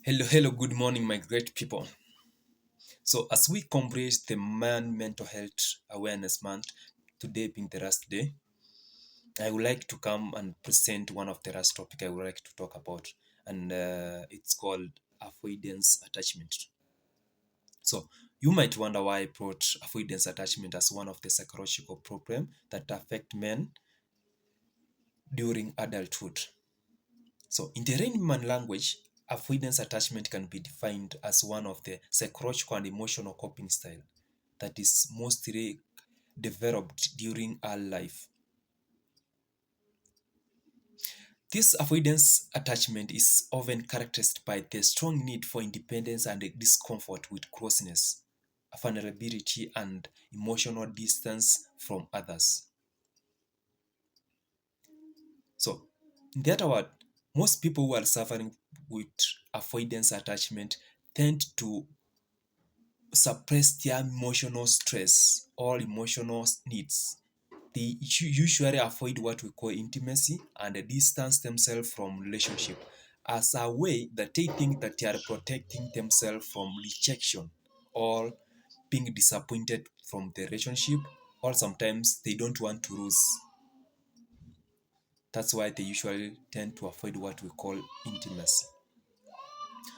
Hello, good morning, my great people. So, as we commemorate the Man Mental Health Awareness Month, today being the last day, I would like to come and present one of the last topic I would like to talk about, and it's called avoidance attachment. So, you might wonder why I brought avoidance attachment as one of the psychological problems that affect men during adulthood. So, in the layman language, avoidance attachment can be defined as one of the psychological and emotional coping style that is mostly developed during our life. This avoidance attachment is often characterized by the strong need for independence and the discomfort with closeness, vulnerability, and emotional distance from others. So, in the other word, most people who are suffering with avoidance attachment tend to suppress their emotional stress or emotional needs. They usually avoid what we call intimacy and distance themselves from relationship as a way that they think that they are protecting themselves from rejection or being disappointed from the relationship, or sometimes they don't want to lose. That's why they usually tend to avoid what we call intimacy.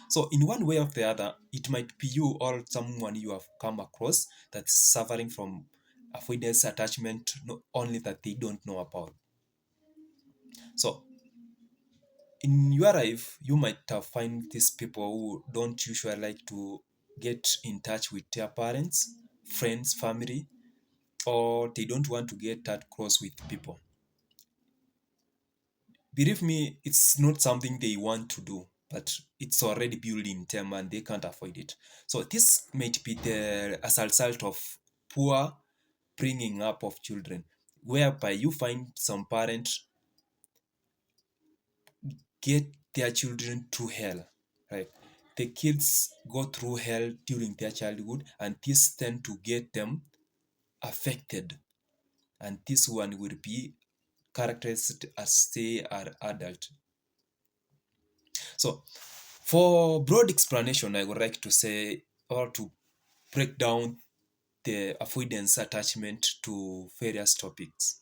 So, in one way or the other, it might be you or someone you have come across that's suffering from avoidance attachment, not only that they don't know about. So, in your life, you might have find these people who don't usually like to get in touch with their parents, friends, family, or they don't want to get that close with people. Believe me, it's not something they want to do, but it's already built in them and they can't avoid it. So this might be as a result of poor bringing up of children, whereby you find some parents get their children through hell. Right? The kids go through hell during their childhood, and this tend to get them affected. And this one will be characterized as they are adult. So, for broad explanation, I would like to say or to break down the avoidance attachment to various topics.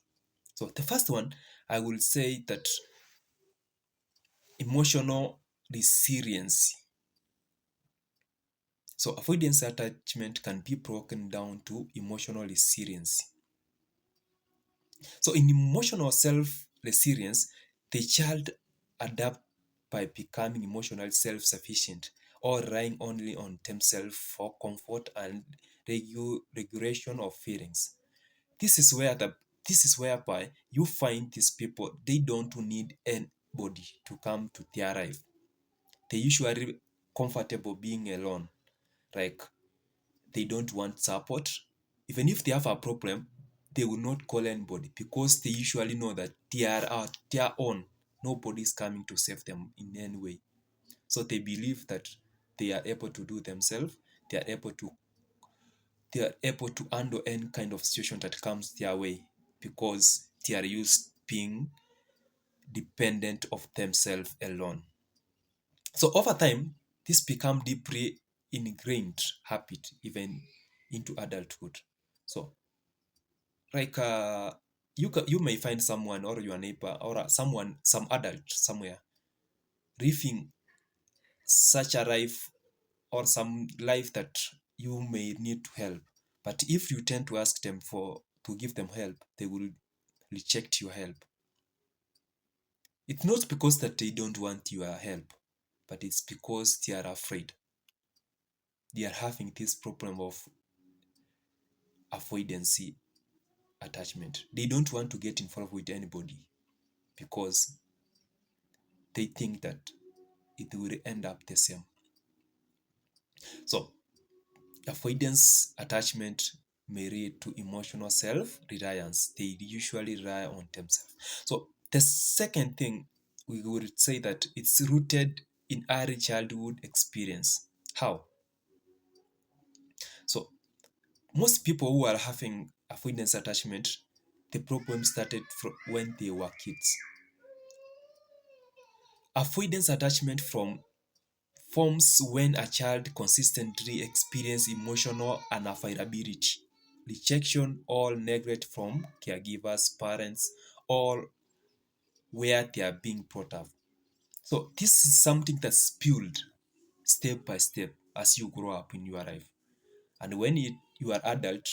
So, the first one, I will say that emotional resilience. So, avoidance attachment can be broken down to emotional resilience. So, in emotional self resilience, the child adapt by becoming emotionally self sufficient or relying only on themselves for comfort and regulation of feelings. This is where the this is whereby you find these people they don't need anybody to come to their life. They usually comfortable being alone. Like they don't want support. Even if they have a problem, they will not call anybody because they usually know that they are at their own. Nobody is coming to save them in any way. So they believe that they are able to do themselves. They are able to they are able to handle any kind of situation that comes their way because they are used being dependent of themselves alone. So over time, this become deeply ingrained habit even into adulthood. So like you may find someone or your neighbor or someone some adult somewhere living such a life or some life that you may need to help, but if you tend to ask them for to give them help, they will reject your help. It's not because that they don't want your help, but it's because they are afraid. They are having this problem of avoidance attachment. They don't want to get involved with anybody because they think that it will end up the same. So, avoidance attachment may lead to emotional self reliance. They usually rely on themselves. So, the second thing we would say that it's rooted in early childhood experience. How? So, most people who are having avoidance attachment, the problem started from when they were kids. Avoidance attachment from forms when a child consistently experiences emotional unavailability, rejection, or neglect from caregivers, parents, or where they are being brought up. So this is something that's built step by step as you grow up in your life. And when you are adult,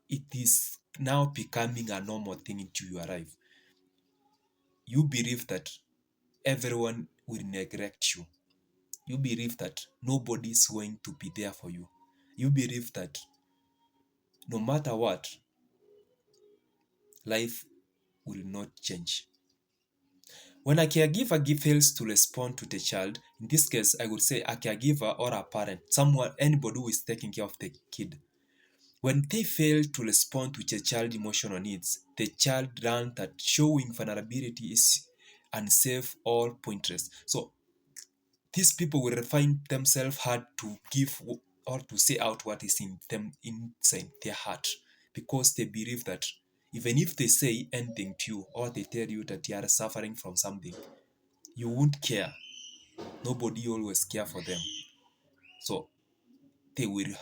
it is now becoming a normal thing into your life. You believe that everyone will neglect you. You believe that nobody is going to be there for you. You believe that no matter what, life will not change. When a caregiver fails to respond to the child, in this case, I would say a caregiver or a parent, someone, anybody who is taking care of the kid, when they fail to respond to the child's emotional needs, the child learns that showing vulnerability is unsafe or pointless. So these people will find themselves hard to give or to say out what is in them inside their heart because they believe that even if they say anything to you or they tell you that you are suffering from something, you won't care. Nobody always care for them. So they will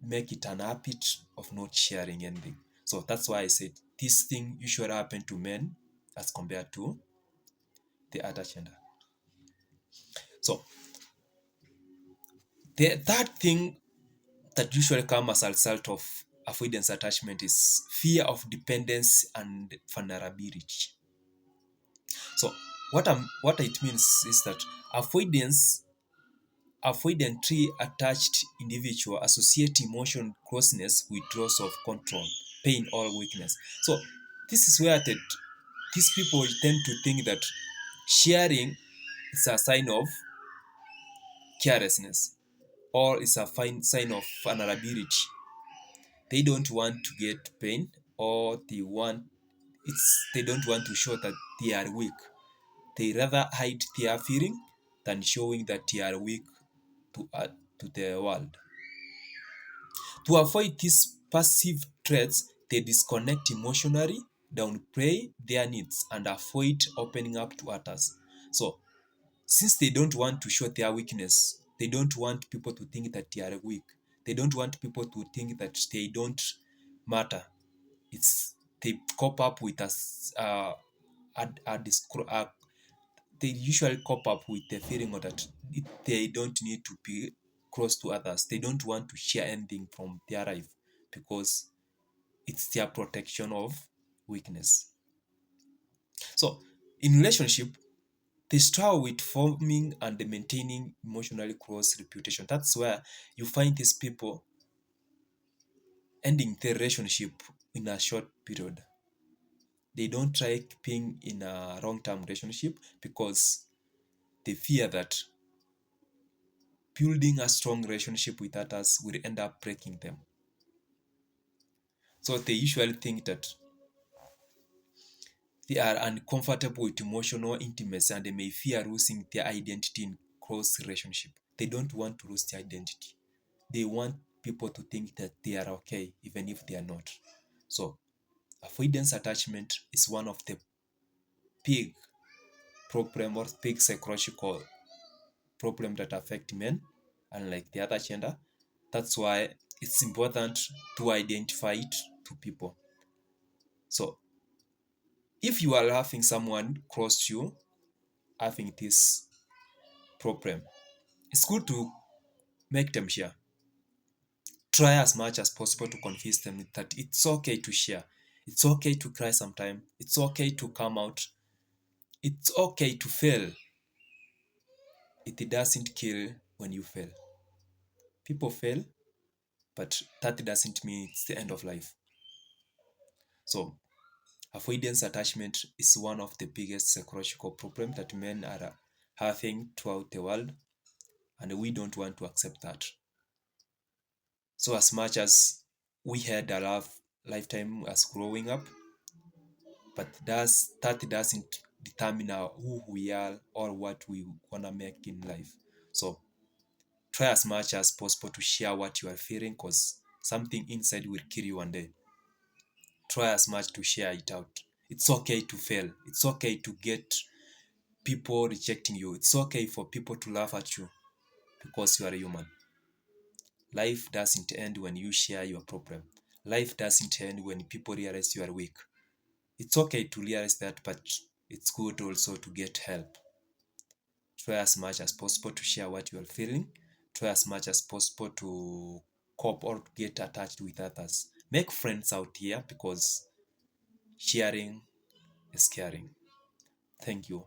make it an habit of not sharing anything. So that's why I said this thing usually happen to men as compared to the other gender. So the third thing that usually come as a result of avoidance attachment is fear of dependence and vulnerability. So what it means is that avoidance avoidantly attached individual associate emotion closeness with loss of control, pain, or weakness. So this is where these people tend to think that sharing is a sign of carelessness or is a fine sign of vulnerability. They don't want to get pain or they don't want to show that they are weak. They rather hide their feeling than showing that they are weak to the world. To avoid these passive threats, they disconnect emotionally, downplay their needs, and avoid opening up to others. So, since they don't want to show their weakness, they don't want people to think that they are weak. They don't want people to think that they don't matter. It's they cope up with us. They usually cope up with the feeling of that they don't need to be close to others. They don't want to share anything from their life because it's their protection of weakness. So, in relationship, they struggle with forming and maintaining emotionally close reputation. That's where you find these people ending their relationship in a short period. They don't try being in a long-term relationship because they fear that building a strong relationship with others will end up breaking them. So they usually think that they are uncomfortable with emotional intimacy and they may fear losing their identity in close relationship. They don't want to lose their identity. They want people to think that they are okay even if they are not. So avoidance attachment is one of the big problem or big psychological problem that affect men, unlike the other gender. That's why it's important to identify it to people. So if you are having someone close to you having this problem, it's good to make them share. Try as much as possible to convince them that it's okay to share. It's okay to cry sometime. It's okay to come out. It's okay to fail. It doesn't kill when you fail. People fail, but that doesn't mean it's the end of life. So avoidance attachment is one of the biggest psychological problems that men are having throughout the world, and we don't want to accept that. So, as much as we had a lifetime as growing up, but that doesn't determine who we are or what we wanna make in life. So, try as much as possible to share what you are feeling, because something inside will kill you one day. Try as much to share it out. It's okay to fail. It's okay to get people rejecting you. It's okay for people to laugh at you. because you are human. Life doesn't end when you share your problem. Life doesn't end when people realize you are weak. It's okay to realize that, but it's good also to get help. Try as much as possible to share what you are feeling. Try as much as possible to cope or to get attached with others. Make friends out here because sharing is caring. Thank you.